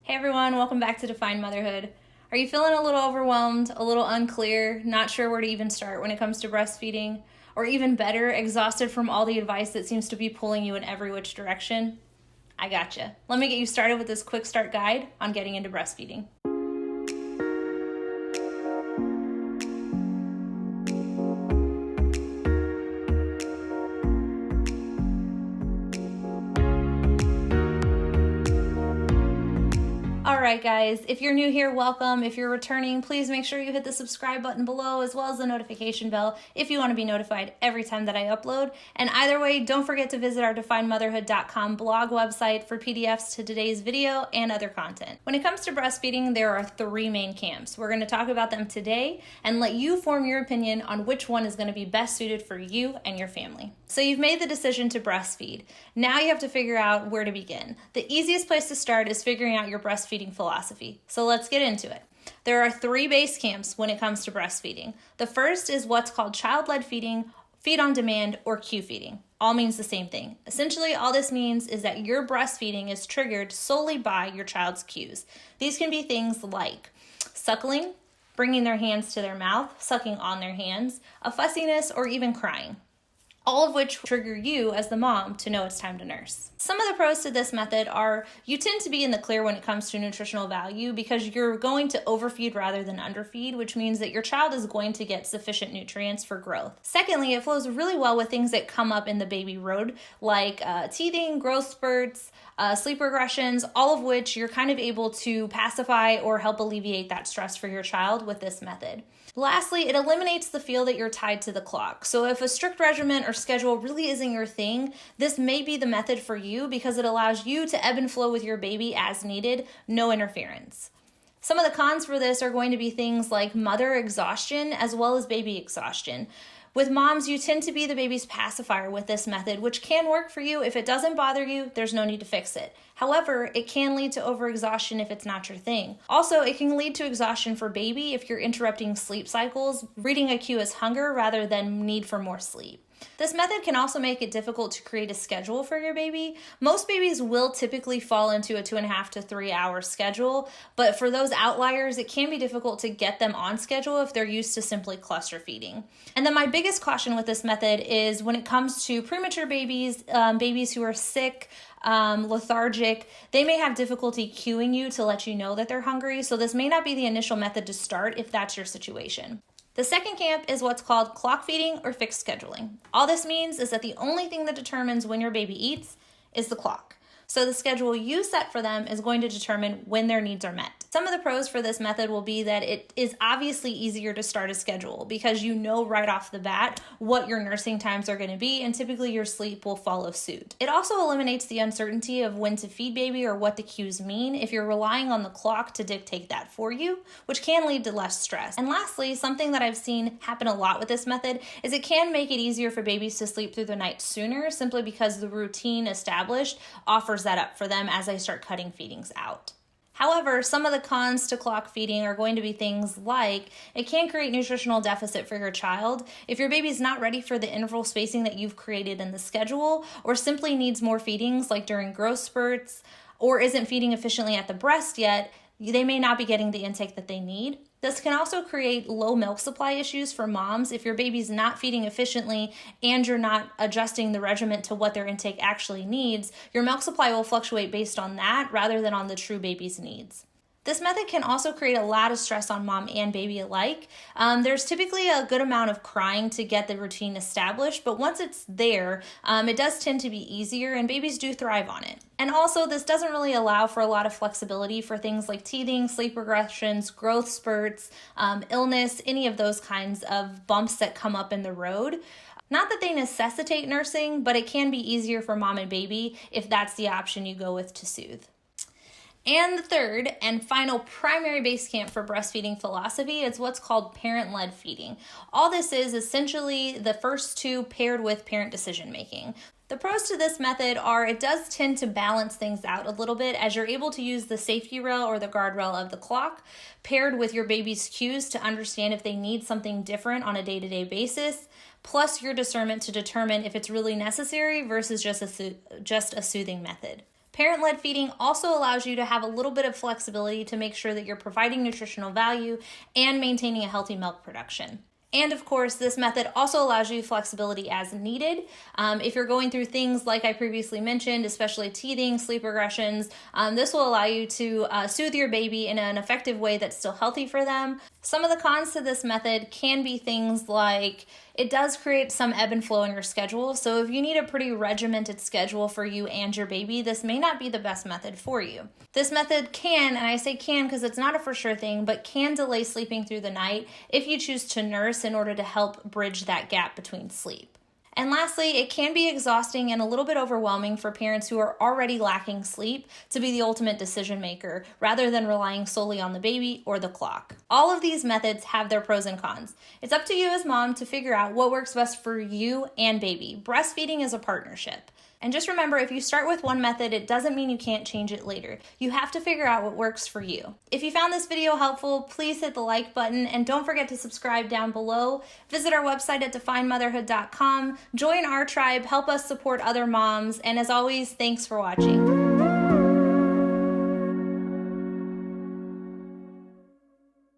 Hey everyone, welcome back to Define Motherhood. Are you feeling a little overwhelmed, a little unclear, not sure where to even start when it comes to breastfeeding? Or even better, exhausted from all the advice that seems to be pulling you in every which direction? I gotcha. Let me get you started with this quick start guide on getting into breastfeeding. Alright guys, if you're new here, welcome. If you're returning, please make sure you hit the subscribe button below as well as the notification bell if you want to be notified every time that I upload. And either way, don't forget to visit our definemotherhood.com blog website for PDFs to today's video and other content. When it comes to breastfeeding, there are three main camps. We're going to talk about them today and let you form your opinion on which one is going to be best suited for you and your family. So you've made the decision to breastfeed. Now you have to figure out where to begin. The easiest place to start is figuring out your breastfeeding philosophy. So let's get into it. There are three base camps when it comes to breastfeeding. The first is what's called child-led feeding, feed on demand, or cue feeding. All means the same thing. Essentially, all this means is that your breastfeeding is triggered solely by your child's cues. These can be things like suckling, bringing their hands to their mouth, sucking on their hands, a fussiness, or even crying. All of which trigger you as the mom to know it's time to nurse. Some of the pros to this method are you tend to be in the clear when it comes to nutritional value because you're going to overfeed rather than underfeed, which means that your child is going to get sufficient nutrients for growth. Secondly, it flows really well with things that come up in the baby road, like teething, growth spurts, sleep regressions, all of which you're kind of able to pacify or help alleviate that stress for your child with this method. Lastly, it eliminates the feel that you're tied to the clock. So if a strict regimen or schedule really isn't your thing, this may be the method for you because it allows you to ebb and flow with your baby as needed, no interference. Some of the cons for this are going to be things like mother exhaustion as well as baby exhaustion. With moms, you tend to be the baby's pacifier with this method, which can work for you. If it doesn't bother you, there's no need to fix it. However, it can lead to overexhaustion if it's not your thing. Also, it can lead to exhaustion for baby if you're interrupting sleep cycles, reading a cue as hunger rather than need for more sleep. This method can also make it difficult to create a schedule for your baby. Most babies will typically fall into a 2.5 to 3 hour schedule, but for those outliers, it can be difficult to get them on schedule if they're used to simply cluster feeding. And then my biggest caution with this method is when it comes to premature babies, babies who are sick, lethargic, they may have difficulty cueing you to let you know that they're hungry, so this may not be the initial method to start if that's your situation. The second camp is what's called clock feeding or fixed scheduling. All this means is that the only thing that determines when your baby eats is the clock. So the schedule you set for them is going to determine when their needs are met. Some of the pros for this method will be that it is obviously easier to start a schedule because you know right off the bat what your nursing times are going to be, and typically your sleep will follow suit. It also eliminates the uncertainty of when to feed baby or what the cues mean if you're relying on the clock to dictate that for you, which can lead to less stress. And lastly, something that I've seen happen a lot with this method is it can make it easier for babies to sleep through the night sooner simply because the routine established offers that up for them as they start cutting feedings out. However, some of the cons to clock feeding are going to be things like it can create nutritional deficit for your child if your baby's not ready for the interval spacing that you've created in the schedule, or simply needs more feedings like during growth spurts, or isn't feeding efficiently at the breast yet. They may not be getting the intake that they need. This can also create low milk supply issues for moms if your baby's not feeding efficiently and you're not adjusting the regimen to what their intake actually needs. Your milk supply will fluctuate based on that rather than on the true baby's needs. This method can also create a lot of stress on mom and baby alike. There's typically a good amount of crying to get the routine established, but once it's there, it does tend to be easier and babies do thrive on it. And also, this doesn't really allow for a lot of flexibility for things like teething, sleep regressions, growth spurts, illness, any of those kinds of bumps that come up in the road. Not that they necessitate nursing, but it can be easier for mom and baby if that's the option you go with to soothe. And the third and final primary base camp for breastfeeding philosophy is what's called parent-led feeding. All this is essentially the first two paired with parent decision making. The pros to this method are it does tend to balance things out a little bit as you're able to use the safety rail or the guardrail of the clock paired with your baby's cues to understand if they need something different on a day-to-day basis, plus your discernment to determine if it's really necessary versus just a soothing method. Parent-led feeding also allows you to have a little bit of flexibility to make sure that you're providing nutritional value and maintaining a healthy milk production. And of course, this method also allows you flexibility as needed. If you're going through things like I previously mentioned, especially teething, sleep regressions, this will allow you to soothe your baby in an effective way that's still healthy for them. Some of the cons to this method can be things like it does create some ebb and flow in your schedule. So if you need a pretty regimented schedule for you and your baby, this may not be the best method for you. This method can, and I say can because it's not a for sure thing, but can delay sleeping through the night if you choose to nurse in order to help bridge that gap between sleep. And lastly, it can be exhausting and a little bit overwhelming for parents who are already lacking sleep to be the ultimate decision maker rather than relying solely on the baby or the clock. All of these methods have their pros and cons. It's up to you as mom to figure out what works best for you and baby. Breastfeeding is a partnership. And just remember, if you start with one method, it doesn't mean you can't change it later. You have to figure out what works for you. If you found this video helpful, please hit the like button and don't forget to subscribe down below. Visit our website at definedmotherhood.com. Join our tribe, help us support other moms, and as always, thanks for watching.